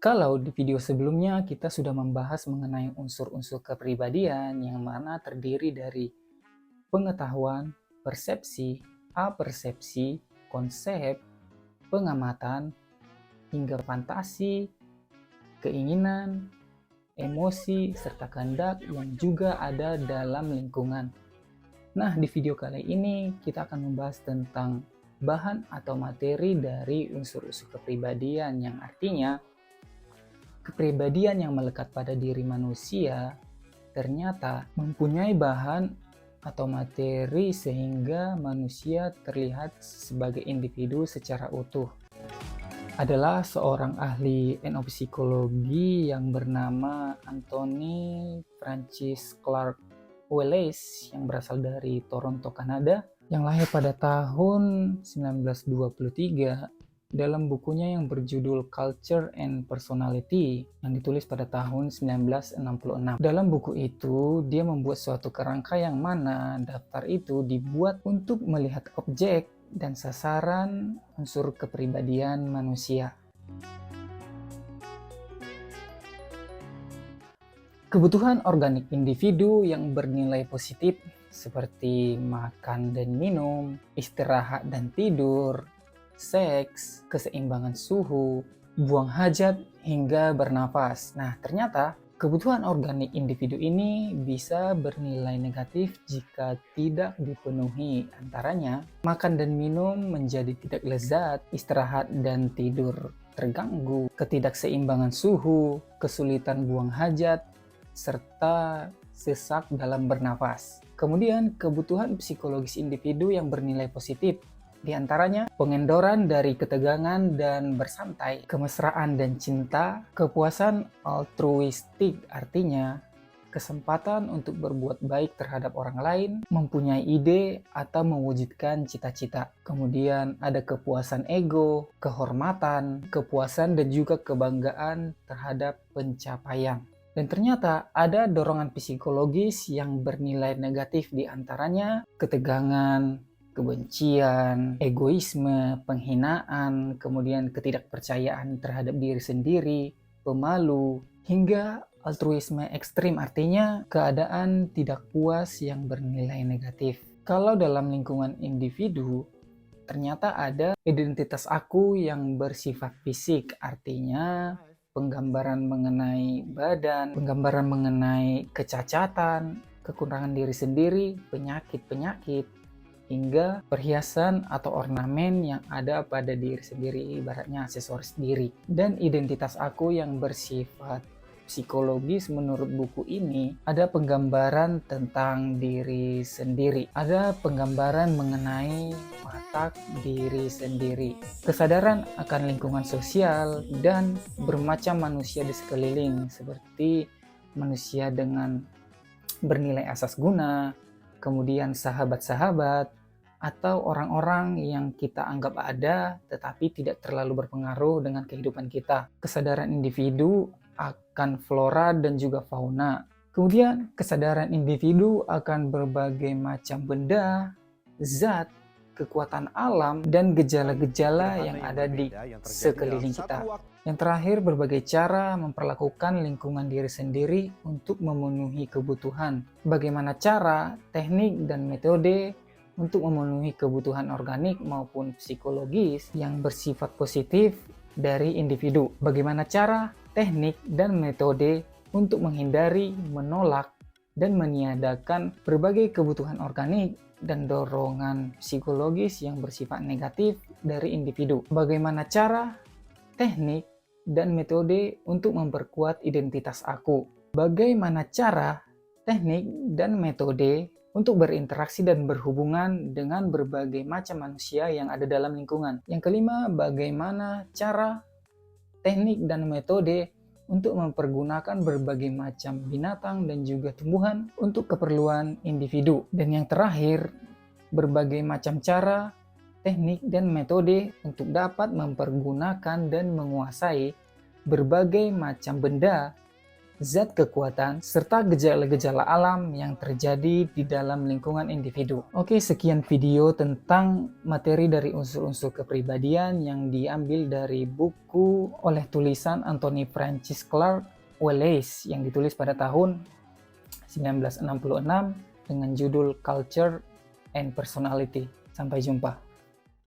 Kalau di video sebelumnya kita sudah membahas mengenai unsur-unsur kepribadian yang mana terdiri dari pengetahuan, persepsi, apersepsi, konsep, pengamatan, hingga fantasi, keinginan, emosi, serta kehendak yang juga ada dalam lingkungan. Nah, di video kali ini kita akan membahas tentang bahan atau materi dari unsur-unsur kepribadian yang artinya kepribadian yang melekat pada diri manusia ternyata mempunyai bahan atau materi sehingga manusia terlihat sebagai individu secara utuh. Adalah seorang ahli etnopsikologi yang bernama Anthony Francis Clark Wallace yang berasal dari Toronto, Kanada, yang lahir pada tahun 1923 dalam bukunya yang berjudul Culture and Personality yang ditulis pada tahun 1966. Dalam buku itu, dia membuat suatu kerangka yang mana daftar itu dibuat untuk melihat objek dan sasaran unsur kepribadian manusia. Kebutuhan organik individu yang bernilai positif seperti makan dan minum, istirahat dan tidur, seks, keseimbangan suhu, buang hajat, hingga bernafas. Nah, ternyata kebutuhan organik individu ini bisa bernilai negatif jika tidak dipenuhi. Antaranya, makan dan minum menjadi tidak lezat, istirahat dan tidur terganggu, ketidakseimbangan suhu, kesulitan buang hajat, serta sesak dalam bernafas. Kemudian, kebutuhan psikologis individu yang bernilai positif, di antaranya pengendoran dari ketegangan dan bersantai, kemesraan dan cinta, kepuasan altruistik artinya kesempatan untuk berbuat baik terhadap orang lain, mempunyai ide atau mewujudkan cita-cita. Kemudian ada kepuasan ego, kehormatan, kepuasan dan juga kebanggaan terhadap pencapaian. Dan ternyata ada dorongan psikologis yang bernilai negatif, di antaranya ketegangan, kebencian, egoisme, penghinaan, kemudian ketidakpercayaan terhadap diri sendiri, pemalu, hingga altruisme ekstrim artinya keadaan tidak puas yang bernilai negatif. Kalau dalam lingkungan individu, ternyata ada identitas aku yang bersifat fisik, artinya penggambaran mengenai badan, penggambaran mengenai kecacatan, kekurangan diri sendiri, penyakit-penyakit, hingga perhiasan atau ornamen yang ada pada diri sendiri, ibaratnya aksesoris diri. Dan identitas aku yang bersifat psikologis menurut buku ini, ada penggambaran tentang diri sendiri, ada penggambaran mengenai watak diri sendiri, kesadaran akan lingkungan sosial, dan bermacam manusia di sekeliling seperti manusia dengan bernilai asas guna, kemudian sahabat-sahabat, atau orang-orang yang kita anggap ada tetapi tidak terlalu berpengaruh dengan kehidupan kita. Kesadaran individu akan flora dan juga fauna. Kemudian kesadaran individu akan berbagai macam benda, zat, kekuatan alam, dan gejala-gejala yang ada di sekeliling kita. Yang terakhir, berbagai cara memperlakukan lingkungan diri sendiri untuk memenuhi kebutuhan. Bagaimana cara, teknik, dan metode untuk memenuhi kebutuhan organik maupun psikologis yang bersifat positif dari individu. Bagaimana cara, teknik, dan metode untuk menghindari, menolak, dan meniadakan berbagai kebutuhan organik dan dorongan psikologis yang bersifat negatif dari individu. Bagaimana cara, teknik, dan metode untuk memperkuat identitas aku. Bagaimana cara, teknik, dan metode untuk berinteraksi dan berhubungan dengan berbagai macam manusia yang ada dalam lingkungan. Yang kelima, bagaimana cara, teknik, dan metode untuk mempergunakan berbagai macam binatang dan juga tumbuhan untuk keperluan individu. Dan yang terakhir, berbagai macam cara, teknik, dan metode untuk dapat mempergunakan dan menguasai berbagai macam benda, zat kekuatan, serta gejala-gejala alam yang terjadi di dalam lingkungan individu. Oke, sekian video tentang materi dari unsur-unsur kepribadian yang diambil dari buku oleh tulisan Anthony Francis Clark Wallace yang ditulis pada tahun 1966 dengan judul Culture and Personality. Sampai jumpa.